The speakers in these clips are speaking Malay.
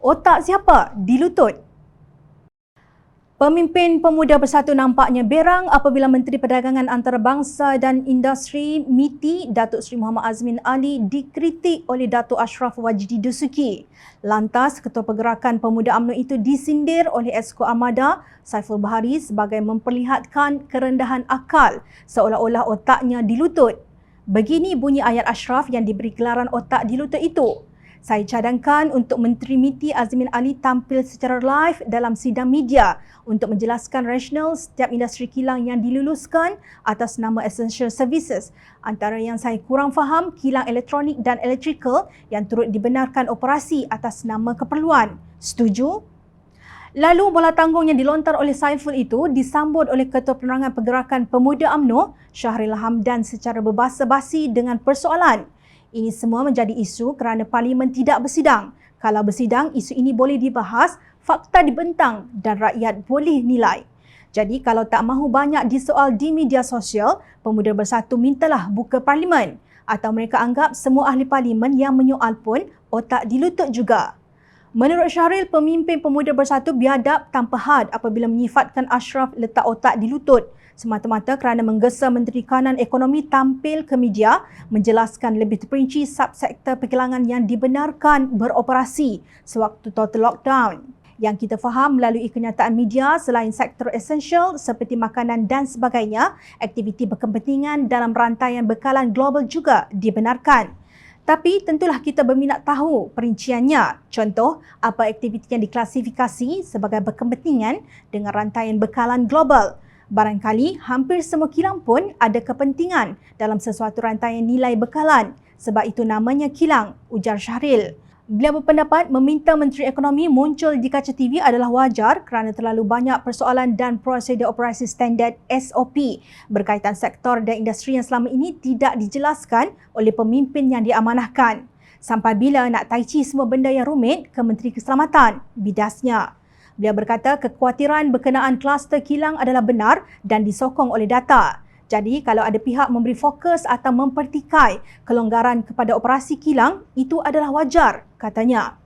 Otak siapa dilutut? Pemimpin Pemuda Bersatu nampaknya berang apabila Menteri Perdagangan Antarabangsa dan Industri MITI Datuk Seri Muhammad Azmin Ali dikritik oleh Datuk Ashraf Wajdi Dusuki. Lantas, Ketua Pergerakan Pemuda UMNO itu disindir oleh Esko Armada Saiful Bahari sebagai memperlihatkan kerendahan akal seolah-olah otaknya dilutut. Begini bunyi ayat Ashraf yang diberi gelaran otak dilutut itu. Saya cadangkan untuk Menteri MITI Azmin Ali tampil secara live dalam sidang media untuk menjelaskan rasional setiap industri kilang yang diluluskan atas nama Essential Services. Antara yang saya kurang faham, kilang elektronik dan elektrikal yang turut dibenarkan operasi atas nama keperluan. Setuju? Lalu bola tanggung yang dilontar oleh Saiful itu disambut oleh Ketua Penerangan Pergerakan Pemuda UMNO Syahril Hamdan secara berbasa-basi dengan persoalan. Ini semua menjadi isu kerana Parlimen tidak bersidang. Kalau bersidang, isu ini boleh dibahas, fakta dibentang dan rakyat boleh nilai. Jadi kalau tak mahu banyak disoal di media sosial, Pemuda Bersatu mintalah buka Parlimen. Atau mereka anggap semua ahli Parlimen yang menyoal pun otak dilutut juga. Menurut Syahril, pemimpin Pemuda Bersatu biadab tanpa had apabila menyifatkan Ashraf letak otak di lutut semata-mata kerana menggesa Menteri Kanan Ekonomi tampil ke media menjelaskan lebih terperinci subsektor perkilangan yang dibenarkan beroperasi sewaktu total lockdown. Yang kita faham melalui kenyataan media, selain sektor esensial seperti makanan dan sebagainya, aktiviti berkepentingan dalam rantaian bekalan global juga dibenarkan. Tapi tentulah kita berminat tahu perinciannya. Contoh, apa aktiviti yang diklasifikasi sebagai berkepentingan dengan rantaian bekalan global. Barangkali hampir semua kilang pun ada kepentingan dalam sesuatu rantaian nilai bekalan. Sebab itu namanya kilang, ujar Syahril. Beliau berpendapat meminta Menteri Ekonomi muncul di kaca TV adalah wajar kerana terlalu banyak persoalan dan prosedur operasi standard SOP berkaitan sektor dan industri yang selama ini tidak dijelaskan oleh pemimpin yang diamanahkan. Sampai bila nak taichi semua benda yang rumit ke Menteri Keselamatan, bidasnya. Beliau berkata kekhawatiran berkenaan kluster kilang adalah benar dan disokong oleh data. Jadi kalau ada pihak memberi fokus atau mempertikai kelonggaran kepada operasi kilang, itu adalah wajar, katanya.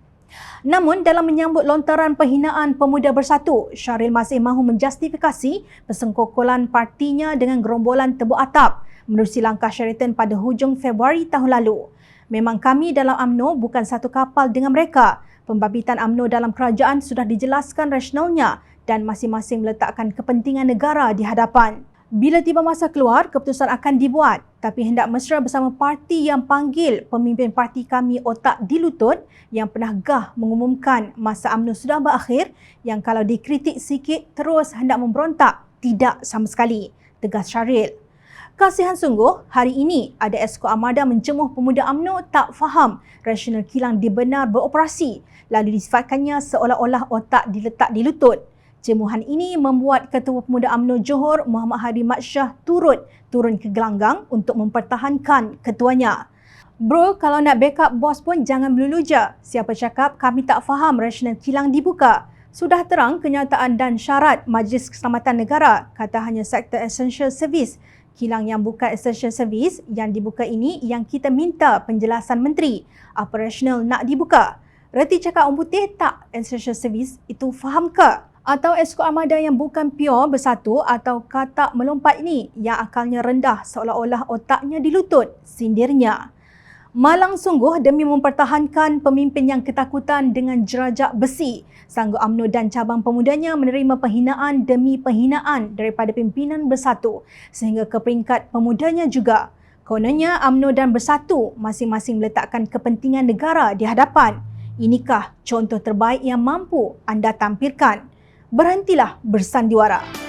Namun dalam menyambut lontaran penghinaan Pemuda Bersatu, Syahril masih mahu menjustifikasi persengkokolan partinya dengan gerombolan tebuk atap menerusi langkah Sheraton pada hujung Februari tahun lalu. Memang kami dalam UMNO bukan satu kapal dengan mereka. Pembabitan UMNO dalam kerajaan sudah dijelaskan rasionalnya dan masing-masing meletakkan kepentingan negara di hadapan. Bila tiba masa keluar, keputusan akan dibuat. Tapi hendak mesra bersama parti yang panggil pemimpin parti kami otak dilutut yang pernah gah mengumumkan masa UMNO sudah berakhir yang kalau dikritik sikit terus hendak memberontak. Tidak sama sekali, tegas Syahril. Kasihan sungguh, hari ini ada Esko Armada mencemuh Pemuda UMNO tak faham rasional kilang dibenar beroperasi lalu disifatkannya seolah-olah otak diletak di lutut. Cemuhan ini membuat Ketua Pemuda UMNO Johor Muhammad Hadi Mat Shah turun ke gelanggang untuk mempertahankan ketuanya. Bro, kalau nak backup bos pun jangan melulu je. Siapa cakap kami tak faham rasional kilang dibuka? Sudah terang kenyataan dan syarat Majlis Keselamatan Negara kata hanya sektor essential service. Kilang yang bukan essential service yang dibuka ini yang kita minta penjelasan menteri. Apa rasional nak dibuka? Reti cakap orang putih tak essential service itu faham ke? Atau Esko Armada yang bukan pure bersatu atau katak melompat ini yang akalnya rendah seolah-olah otaknya dilutut, sindirnya. Malang sungguh demi mempertahankan pemimpin yang ketakutan dengan jerajak besi. Sanggup UMNO dan cabang pemudanya menerima penghinaan demi penghinaan daripada pimpinan Bersatu sehingga ke peringkat pemudanya juga. Kononnya UMNO dan Bersatu masing-masing meletakkan kepentingan negara di hadapan. Inikah contoh terbaik yang mampu anda tampilkan? Berhentilah bersandiwara.